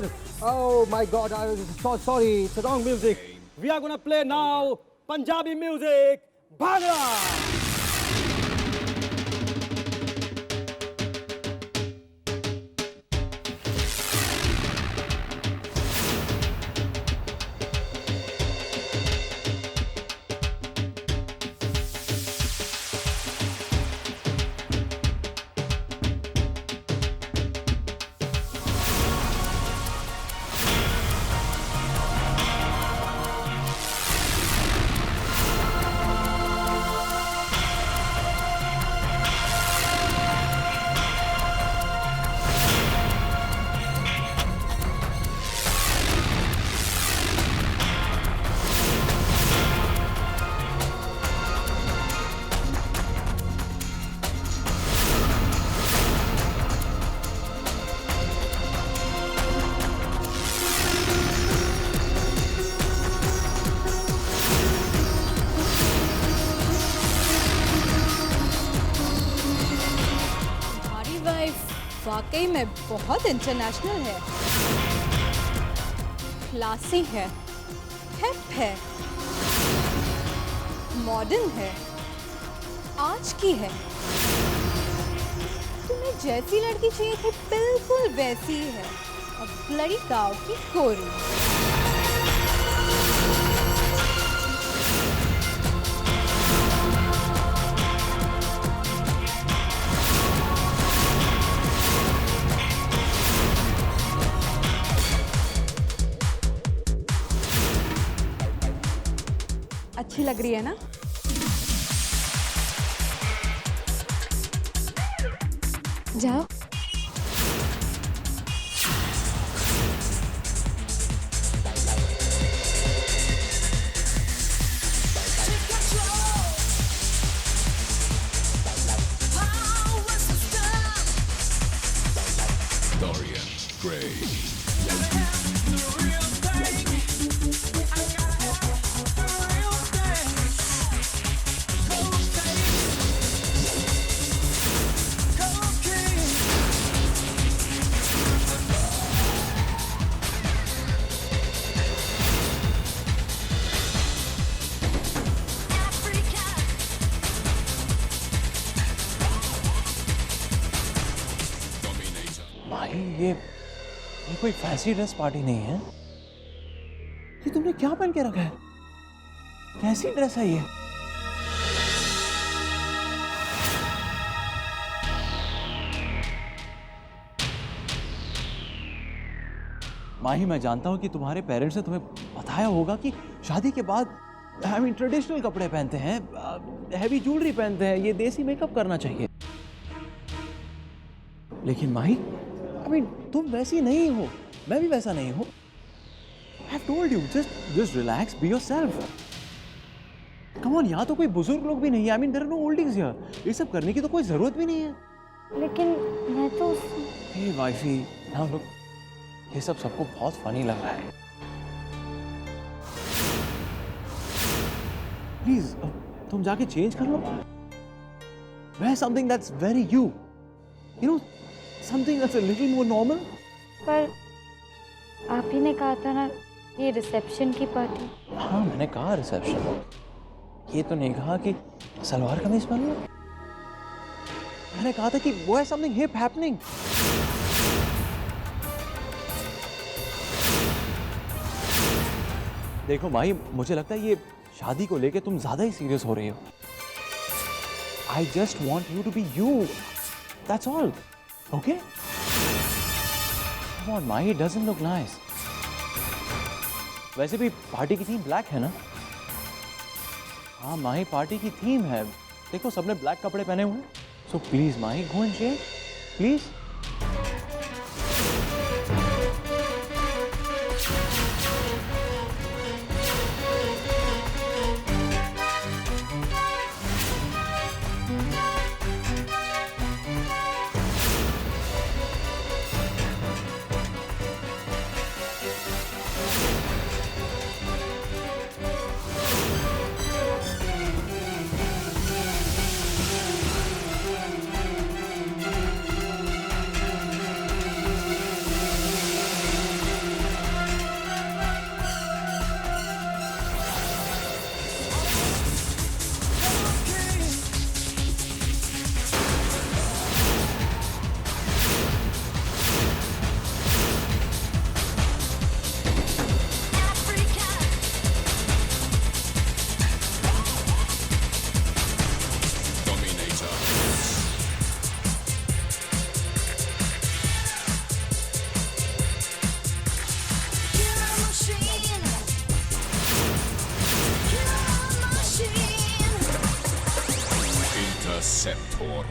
God! Oh my God! Sorry, it's the wrong music. We are gonna play now Punjabi music, Bhangra. वाकई में बहुत international है, classy है, hip है, modern है, आज की है। तुम्हें जैसी लड़की चाहिए थी बिल्कुल वैसी ही है, और ब्लडी गांव की कोरी। अच्छी लग रही है ना? जाओ। Dorian Gray. भाई ये कोई फैंसी ड्रेस पार्टी नहीं है। ये तुमने क्या पहन के रखा है? कैसी ड्रेस है ये? माही, मैं जानता हूं कि तुम्हारे पेरेंट्स ने तुम्हें बताया होगा कि शादी के बाद ट्रेडिशनल कपड़े पहनते हैं, हैवी ज्वेलरी पहनते हैं, ये देसी मेकअप करना चाहिए। लेकिन माही, तुम वैसी नहीं हो, मैं भी वैसा नहीं हूं। I've told you, just relax, be yourself. Come on, यहाँ तो कोई बुजुर्ग लोग भी नहीं है। there are no oldies here. ये सब करने की तो कोई जरूरत भी नहीं है। लेकिन मैं तो Hey वाइफी, now look, ये सब सबको बहुत फनी लग रहा है। प्लीज तुम जाके चेंज कर लो। Wear something that's very you. You know, something that's a little more normal. पर आप ही ने कहा था ना ये रिसेप्शन की पार्टी। हाँ, मैंने कहा रिसेप्शन। ये तो नहीं कहा कि सलवार कमीज पहन लो। मैंने कहा था कि वो है something hip happening. देखो भाई, मुझे लगता है ये शादी को लेके तुम ज्यादा ही सीरियस हो रही हो। I just want you to be you. That's all. Okay? Come on, Mahi, it doesn't look nice. वैसे भी पार्टी की थीम ब्लैक है ना? हाँ माही, पार्टी की थीम है। देखो सबने ब्लैक कपड़े पहने हुए हैं। So please Mahi, go and change. Please. Interceptor.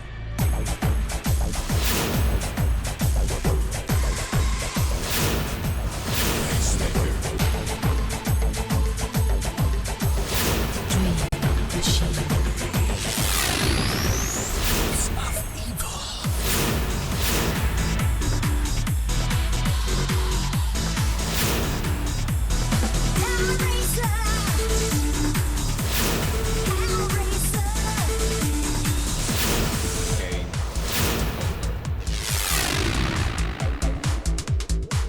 Game.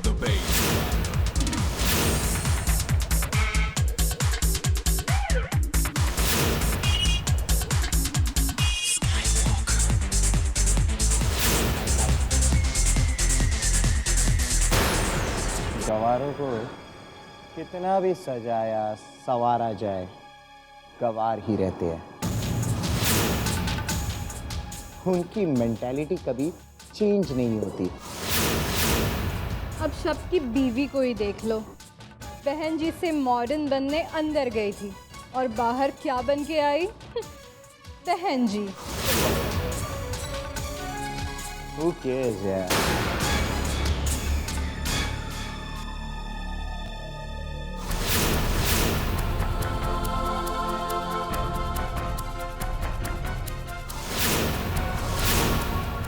The base. गवारों को कितना भी सजाया संवारा जाए, गवार ही रहते हैं। उनकी मेंटालिटी कभी चेंज नहीं होती। अब शब की बीवी को ही देख लो। बहन जी से मॉडर्न बनने अंदर गई थी और बाहर क्या बन के आई? बहन जी। Who cares यार?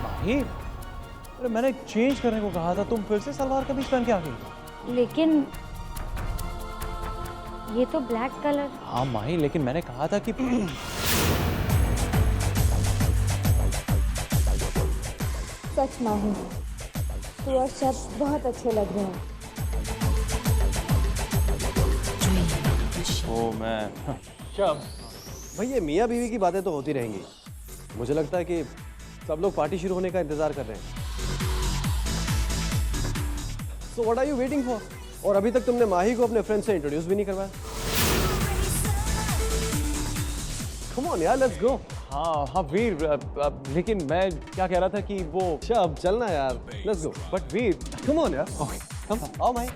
माही, अरे मैंने चेंज करने को कहा था, तुम फिर से सलवार कमीज पहन के आ गई। लेकिन ये तो ब्लैक कलर। हाँ माही, लेकिन मैंने कहा था कि सच माही, तू और शब बहुत अच्छे लग रहे हैं। ओ मैं शब, भाई ये मियाँ बीवी की बातें तो होती रहेंगी। मुझे लगता है कि सब लोग पार्टी शुरू होने का इंतजार कर रहे हैं। So what are you waiting for? और अभी तक तुमने माही को अपने फ्रेंड से इंट्रोड्यूस भी नहीं करवाया। Come on यार, let's go. हाँ हाँ वीर, लेकिन मैं क्या कह रहा था कि वो शब, चलना यार, let's go. But Veer, Come on यार. ओके कम आओ माही।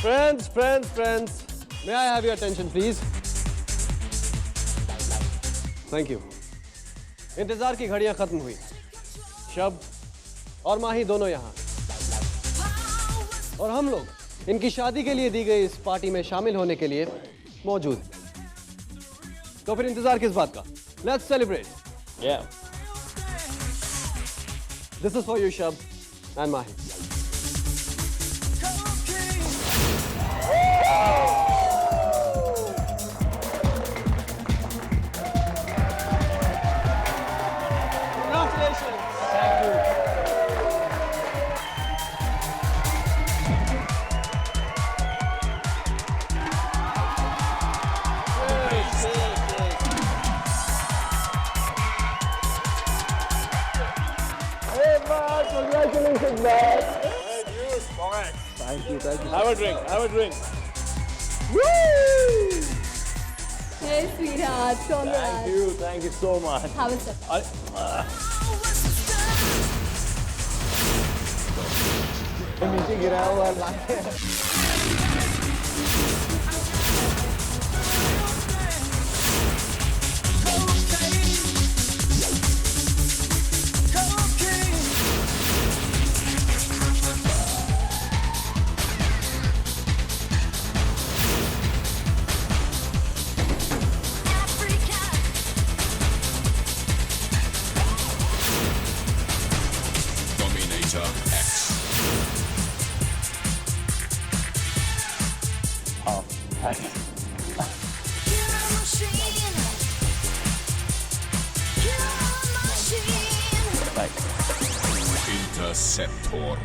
Friends, may I have your attention please? Thank you. इंतजार की घड़ियां खत्म हुई। शब और माही दोनों यहाँ, और हम लोग इनकी शादी के लिए दी गई इस पार्टी में शामिल होने के लिए मौजूद हैं। तो फिर इंतजार किस बात का? Let's celebrate. Yeah. This is for you, Shab and Mahi. Congratulations. Thank you. Congratulations, man. Thank you. Have a drink. Woo! Hey, sweetheart. Congrats. Thank you so much. Have a sip. नीचे गिरा हुआ लाके Dominator X. Oh, thanks. Thanks. Interceptor.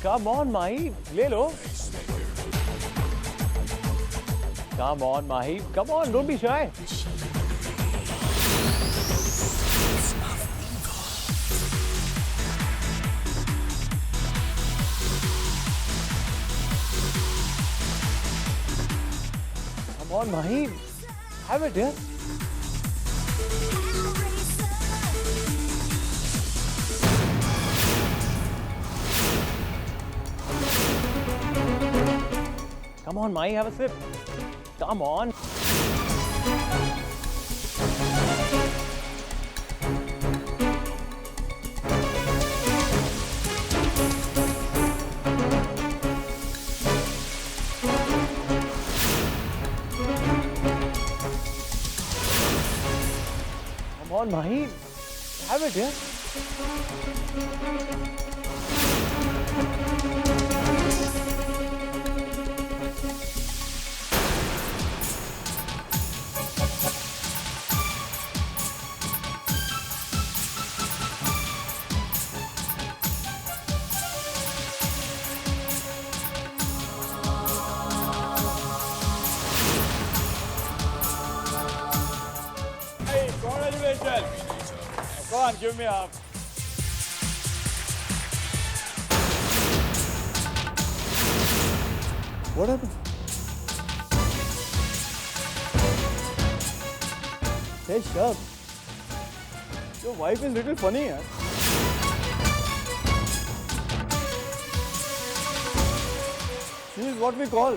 Come on, Mahi, ले लो. Come on, Mahi. Come on, don't be shy. Come on, Mahi. Have it, yeah. Come on, Mahi, have a sip. Come on. Come on, Mahi. Have it, yeah? Hey, congratulations! Go on, give me a hug. What happened? Hey, Shab. Your wife is little funny, yaar. She is what we call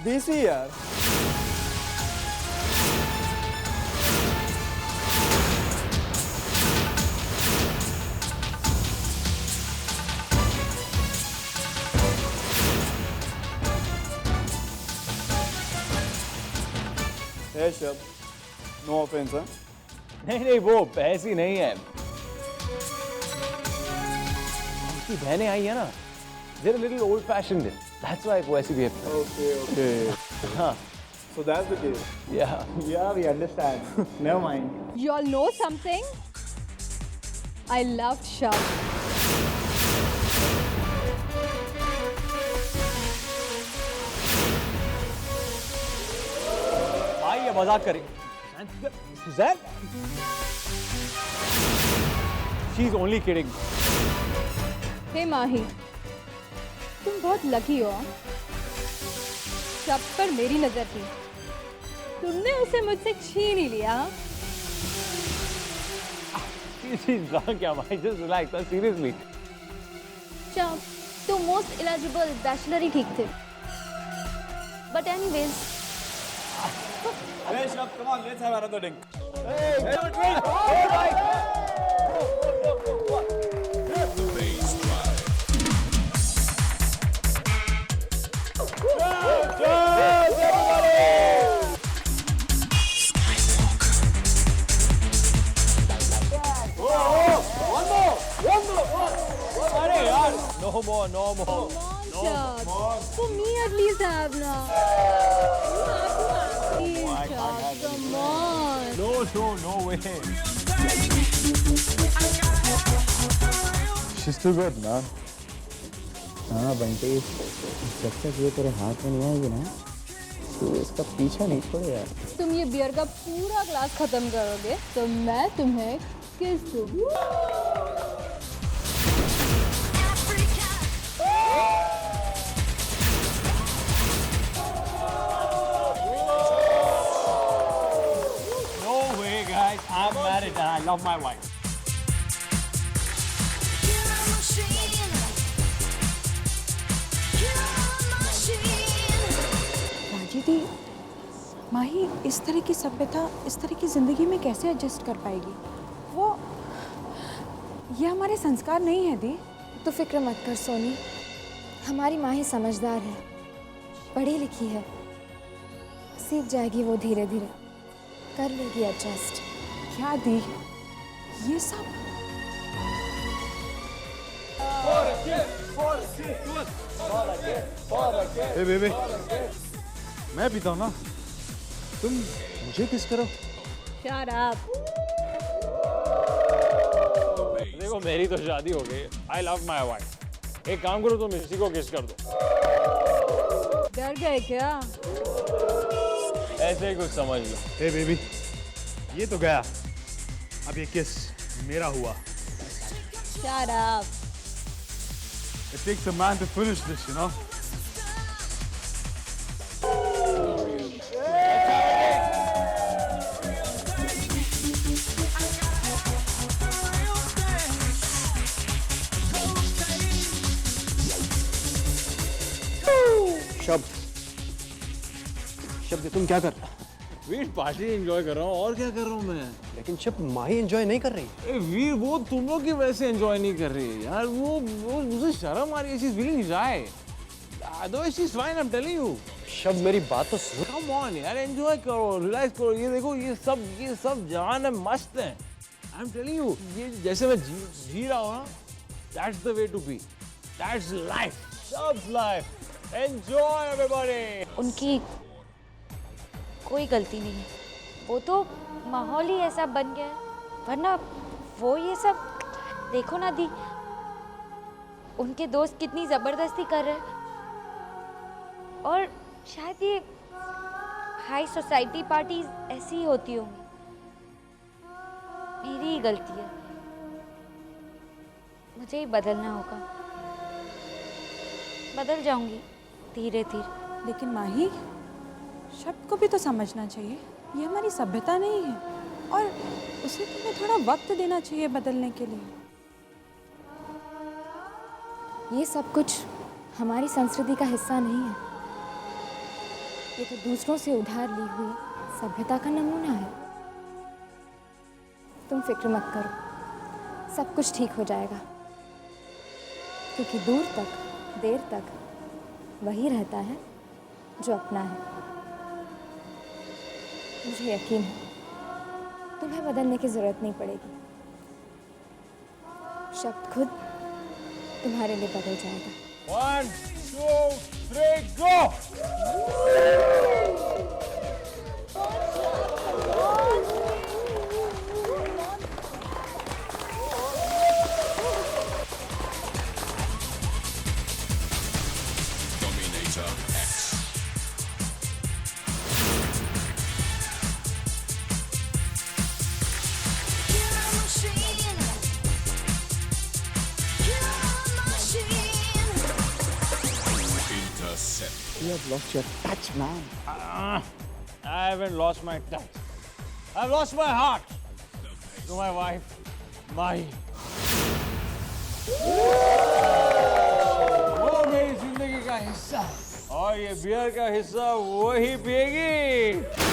desi, yaar. Hey, Shab. No offense, huh? नहीं वो ऐसी नहीं है उनकी बहनें आई है ना they're a little old fashioned that's why वो ऐसी behave करती Okay. हाँ So that's the case. yeah Yeah, we understand. Never mind. You all know something? I love Shab. भाई ये मजाक करे Suzanne she's only kidding हे माही, तुम बहुत लकी हो। शब पर मेरी नजर थी, तुमने उसे मुझसे छीन ही लिया। she's drunk yeah भाई just relax seriously शब तो मोस्ट एलिजिबल बैचलर ही ठीक थे but anyways Hey, Shab, come on, let's have another drink. The bass drive. no more no more Shab, for me at least have now. You have to have Shab, come on. no way She's too good, man. हाँ बंटी, जब तक ये तेरे हाथ में नहीं आएगी ना, तू इसका पीछा नहीं छोड़ेगा। तुम ये बियर का पूरा ग्लास खत्म करोगे तो मैं तुम्हें किस दूँ। no way guys I'm married and I love my wife राजी दी माही इस तरह की सभ्यता इस तरह की ज़िंदगी में कैसे एडजस्ट कर पाएगी वो ये हमारे संस्कार नहीं है दी तो फिक्र मत कर सोनी हमारी माँ ही समझदार है पढ़ी लिखी है सीख जाएगी वो धीरे धीरे कर लेगी एडजस्ट क्या दी ये सब hey baby मैं पीता हूँ ना तुम मुझे किस करो Shut up. देखो मेरी तो शादी हो गई आई लव माई वाइफ एक काम करो तुम इसी को किस कर दो डर गए क्या? ऐसे ही कुछ समझ लो हे बेबी ये तो गया अब ये किस मेरा हुआ Shut up. It takes a man to finish this, you know. शब्द शब तुम क्या कर रहे हो? वीर पार्टी एंजॉय कर रहा हूँ और क्या कर रहा हूँ मैं। लेकिन शब माही एंजॉय नहीं कर रही। ए वीर वो तुम लोग की वजह से एंजॉय नहीं कर रही है यार। वो मुझे शर्म आ रही है। She is feeling shy. Otherwise she is fine, I am telling you. शब मेरी बात तो सुन। कम ऑन यार, एंजॉय करो, रिलैक्स करो। ये देखो ये सब जान है, मस्त है। आई एम टेलिंग यू, ये जैसे मैं जी रहा हूँ ना, that's the way to be. That's life, सब's लाइफ। Enjoy everybody. उनकी कोई गलती नहीं है, वो तो माहौल ही ऐसा बन गया है, वरना वो ये सब देखो ना दी, उनके दोस्त कितनी ज़बरदस्ती कर रहे हैं। और शायद ये हाई सोसाइटी पार्टीज ऐसी ही होती होंगी। मेरी ही गलती है, मुझे ही बदलना होगा। बदल जाऊंगी धीरे धीरे। लेकिन माही, शब्द को भी तो समझना चाहिए, ये हमारी सभ्यता नहीं है और उसे तुम्हें थोड़ा वक्त देना चाहिए बदलने के लिए। ये सब कुछ हमारी संस्कृति का हिस्सा नहीं है, ये तो दूसरों से उधार ली हुई सभ्यता का नमूना है। तुम फिक्र मत करो, सब कुछ ठीक हो जाएगा, क्योंकि दूर तक देर तक वही रहता है जो अपना है। मुझे यकीन है तुम्हें बदलने की जरूरत नहीं पड़ेगी, शब्द खुद तुम्हारे लिए बदल जाएगा। 1 2 3 गो। Dominator X. Intercept. You have lost your touch, man. I haven't lost my touch. I've lost my heart to my wife, Mahi. वो मेरी जिंदगी का हिस्सा और ये बियर का हिस्सा वही पिएगी।